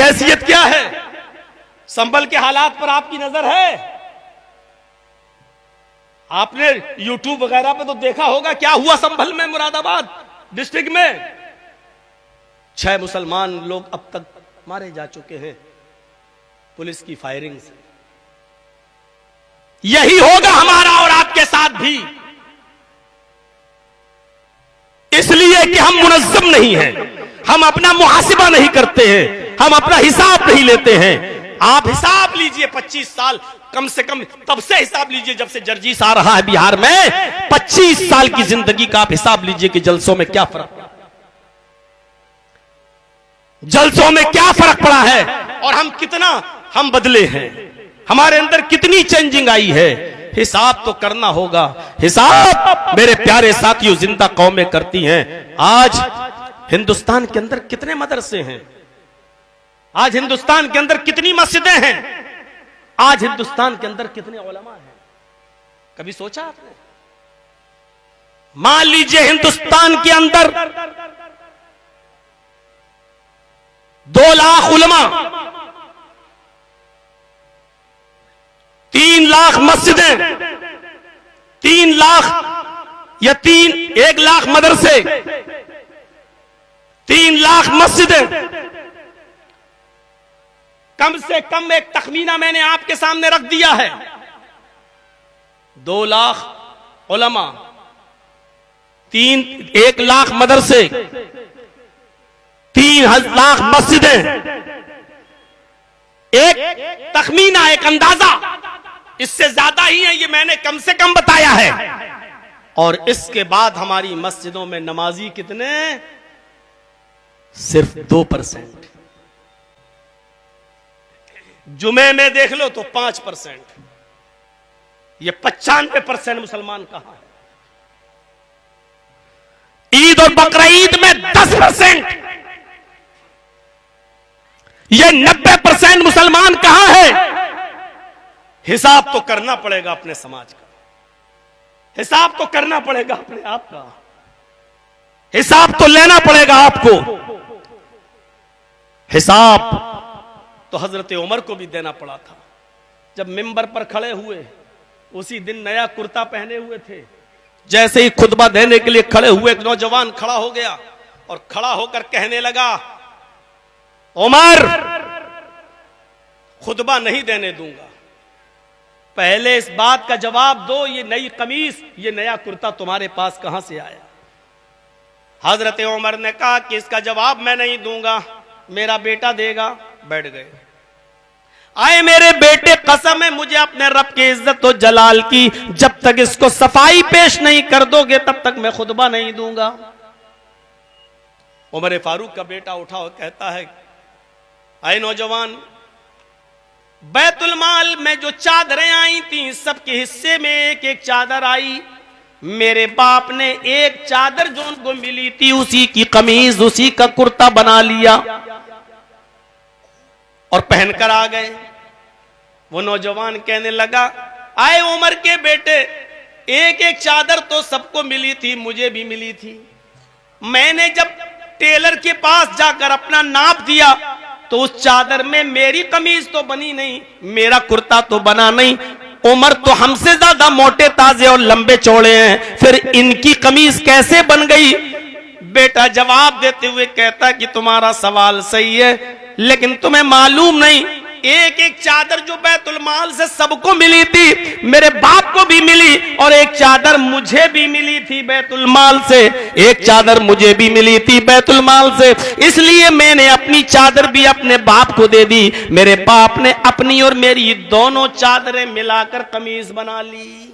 हैसियत क्या है? संभल के हालात पर आपकी नजर है? आपने यूट्यूब वगैरह पे तो देखा होगा क्या हुआ संभल में, मुरादाबाद डिस्ट्रिक्ट में 6 मुसलमान लोग अब तक मारे जा चुके हैं पुलिस की फायरिंग से। यही होगा हमारा और आपके साथ भी, इसलिए कि हम मुनज़्ज़म नहीं हैं, हम अपना मुहासिबा नहीं करते हैं, हम अपना हिसाब नहीं लेते हैं। आप हिसाब लीजिए 25 साल कम से कम तब से हिसाब लीजिए जब से जर्जीस आ रहा है बिहार में। 25 साल की जिंदगी का आप हिसाब लीजिए कि जलसों में क्या फर्क पड़ा, जलसों में क्या फर्क पड़ा है और हम बदले हैं, हमारे अंदर कितनी चेंजिंग आई है। हिसाब तो करना होगा। हिसाब मेरे प्यारे साथियों जिंदा कौमें करती हैं। आज हिंदुस्तान के अंदर कितने मदरसे हैं, आज हिंदुस्तान के अंदर कितनी मस्जिदें हैं, आज हिंदुस्तान के अंदर कितने उलमा हैं, कभी सोचा आपने? मान लीजिए हिंदुस्तान के अंदर 2 लाख उलमा, 3 लाख मस्जिदें, 3 लाख या 1 लाख मदरसे, 3 लाख मस्जिदें। कम से कम एक तखमीना मैंने आपके सामने रख दिया है। 2 लाख उलमा, 1 लाख मदरसे, 3 लाख मस्जिदें, एक तखमीना, एक अंदाजा, इससे ज्यादा ही है ये मैंने कम से कम बताया है। और इसके बाद हमारी मस्जिदों में नमाजी कितने? सिर्फ 2%। जुमे में देख लो तो 5%। ये 95% मुसलमान कहां है? ईद और बकरीद में 10%। ये 90% मुसलमान कहां है? हिसाब तो करना पड़ेगा अपने समाज का, हिसाब तो करना पड़ेगा अपने आप का, हिसाब तो लेना पड़ेगा आपको। हिसाब तो हजरत उमर को भी देना पड़ा था। जब मिंबर पर खड़े हुए उसी दिन नया कुर्ता पहने हुए थे, जैसे ही खुतबा देने के लिए खड़े हुए एक नौजवान खड़ा हो गया और खड़ा होकर कहने लगा, उमर खुतबा नहीं देने दूंगा, पहले इस बात का जवाब दो, ये नई कमीज, ये नया कुर्ता तुम्हारे पास कहां से आया? हजरत उमर ने कहा कि इसका जवाब मैं नहीं दूंगा, मेरा बेटा देगा। बैठ गए। आए मेरे बेटे, कसम है मुझे अपने रब की इज्जत और जलाल की, जब तक इसको सफाई पेश नहीं कर दोगे तब तक मैं खुतबा नहीं दूंगा। उमर फारूक का बेटा उठा और कहता है, आए नौजवान, बैतुल माल में जो चादरें आई थी सबके हिस्से में एक एक चादर आई। मेरे बाप ने एक चादर जो उनको मिली थी उसी की कमीज, उसी का कुर्ता बना लिया और पहनकर आ गए। वो नौजवान कहने लगा, आए उमर के बेटे, एक एक चादर तो सबको मिली थी, मुझे भी मिली थी। मैंने जब टेलर के पास जाकर अपना नाप दिया तो उस चादर में मेरी कमीज तो बनी नहीं, मेरा कुर्ता तो बना नहीं। उमर तो हमसे ज्यादा मोटे ताजे और लंबे चौड़े हैं, फिर इनकी कमीज कैसे बन गई? बेटा जवाब देते हुए कहता कि तुम्हारा सवाल सही है, लेकिन तुम्हें मालूम नहीं, एक एक चादर जो बैतुल माल से सबको मिली थी, मेरे बाप को भी मिली और एक चादर मुझे भी मिली थी बैतुल माल से, एक चादर मुझे भी मिली थी बैतुल माल से, इसलिए मैंने अपनी चादर भी अपने बाप को दे दी। मेरे बाप ने अपनी और मेरी दोनों चादरें मिलाकर कमीज बना ली।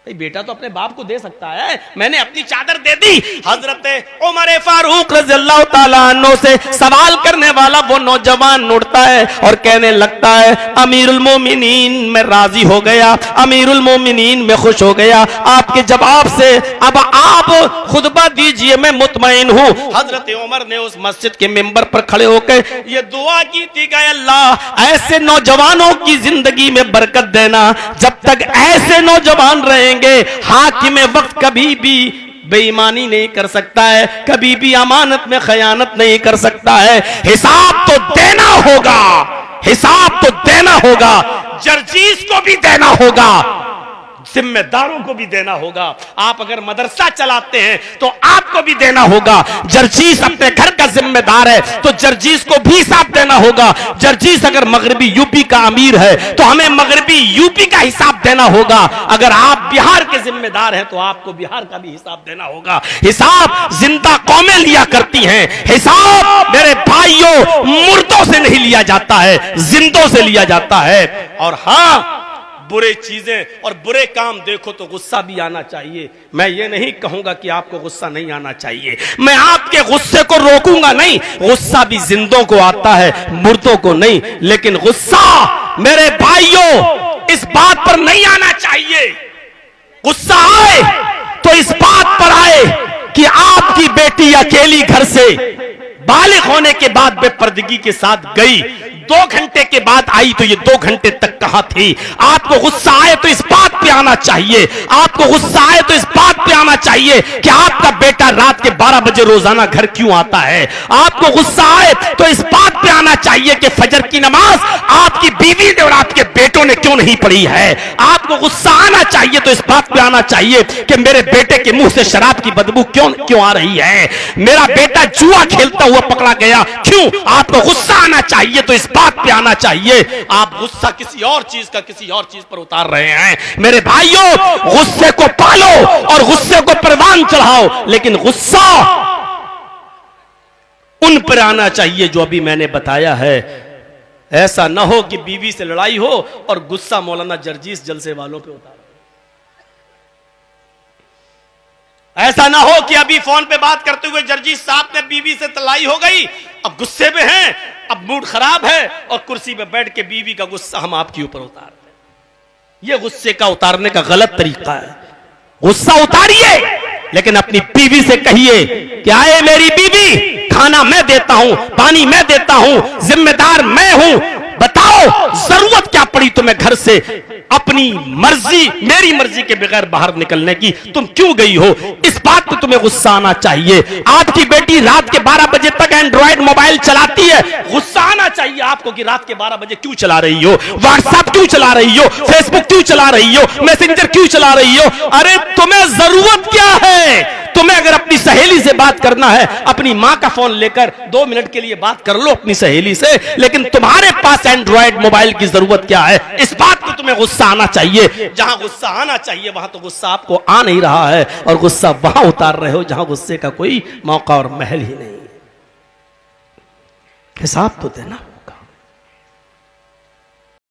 बेटा तो अपने बाप को दे सकता है, मैंने अपनी चादर दे दी। हजरत उमर फारूक रज़ियल्लाहु ताला अन्हु से सवाल करने वाला वो नौजवान उठता है और कहने लगता है, अमीरुल मोमिनीन मैं राजी हो गया, अमीरुल मोमिनीन मैं खुश हो गया आपके जवाब से, अब आप खुतबा दीजिए, मैं मुतमईन हूँ। हजरत उमर ने उस मस्जिद के मिंबर पर खड़े होकर ये दुआ की थी कि अल्लाह ऐसे नौजवानों की जिंदगी में बरकत देना, जब तक ऐसे नौजवान रहेंगे हाकिम वक्त कभी भी बेईमानी नहीं कर सकता है, कभी भी अमानत में खयानत नहीं कर सकता है। हिसाब तो देना होगा। होगा, जर्जीस को भी देना होगा, जिम्मेदारों को भी देना होगा। आप अगर मदरसा चलाते हैं तो आपको भी देना होगा। जर्जीस अपने घर का जिम्मेदार है तो जर्जीस को भी हिसाब देना होगा। जर्जीस अगर मगरबी यूपी का अमीर है तो हमें मगरबी यूपी का हिसाब देना होगा। अगर आप बिहार के जिम्मेदार हैं तो आपको बिहार का भी हिसाब देना होगा। हिसाब जिंदा कौमें लिया करती हैं, हिसाब मेरे भाइयों मुर्दों से नहीं लिया जाता है, जिंदों से लिया जाता है। और हां, बुरे चीजें और बुरे काम देखो तो गुस्सा भी आना चाहिए। मैं ये नहीं कहूंगा कि आपको गुस्सा नहीं आना चाहिए, मैं आपके गुस्से को रोकूंगा नहीं। गुस्सा भी जिंदों को आता है, मुर्दों को नहीं। लेकिन गुस्सा मेरे भाइयों इस बात पर नहीं आना चाहिए। गुस्सा आए तो इस बात पर आए कि आपकी बेटी अकेली घर से बालिग होने के बाद बेपर्दगी के साथ गई, 2 घंटे के बाद आई तो ये 2 घंटे तक कहां थी। आपको गुस्सा आए तो इस बात पे आना चाहिए, आपको गुस्सा आए तो इस बात पे आना चाहिए कि आपका बेटा रात के 12 बजे रोजाना घर क्यों आता है। आपको गुस्सा आए तो इस बात पे आना चाहिए कि फजर की नमाज आपकी बीवी ने और आपके बेटों ने क्यों नहीं पढ़ी है। आपको गुस्सा आना चाहिए तो इस बात पे आना चाहिए कि मेरे बेटे के मुंह से शराब की बदबू क्यों आ रही है। मेरा बेटा जुआ खेलता हुआ पकड़ा गया क्यों। आपको गुस्सा आना चाहिए तो इस बात पे आना चाहिए। आप गुस्सा किसी और चीज का किसी और चीज पर उतार रहे हैं। मेरे भाइयों, गुस्से को पालो और गुस्से को परवान चढ़ाओ, लेकिन गुस्सा उन पर आना चाहिए जो अभी मैंने बताया है। ऐसा ना हो कि बीवी से लड़ाई हो और गुस्सा मौलाना जर्जीस जलसे वालों पे उतार। ऐसा ना हो कि अभी फोन पे बात करते हुए जर्जीस साहब ने बीवी से लड़ाई हो गई, अब गुस्से में हैं, अब मूड खराब है और कुर्सी पे बैठ के बीवी का गुस्सा हम आपके ऊपर उतार दें। यह गुस्से का उतारने का गलत तरीका है। गुस्सा उतारिए लेकिन अपनी बीवी से कहिए कि आए मेरी बीवी, खाना मैं देता हूं, पानी मैं देता हूं, जिम्मेदार मैं हूं, बताओ जरूरत क्या पड़ी तुम्हें घर से अपनी मर्जी मेरी मर्जी के बगैर बाहर निकलने की, तुम क्यों गई हो। इस बात पे तुम्हें गुस्सा आना चाहिए। आपकी बेटी रात के 12 बजे तक एंड्रॉइड मोबाइल चलाती है, गुस्सा आना चाहिए आपको कि रात के 12 बजे क्यों चला रही हो, व्हाट्सएप क्यों चला रही हो, फेसबुक क्यों चला रही हो, मैसेंजर क्यों चला रही हो। अरे तुम्हें जरूरत क्या है। तुम्हें अगर अपनी सहेली से बात करना है, अपनी मां का फोन लेकर 2 मिनट के लिए बात कर लो अपनी सहेली से, लेकिन तुम्हारे पास एंड्रॉइड मोबाइल की जरूरत क्या है। इस बात को तुम्हें गुस्सा आना चाहिए। जहां गुस्सा आना चाहिए वहां तो गुस्सा आपको आ नहीं रहा है और गुस्सा वहां उतार रहे हो जहां गुस्से का कोई मौका और महल ही नहीं। हिसाब तो देना।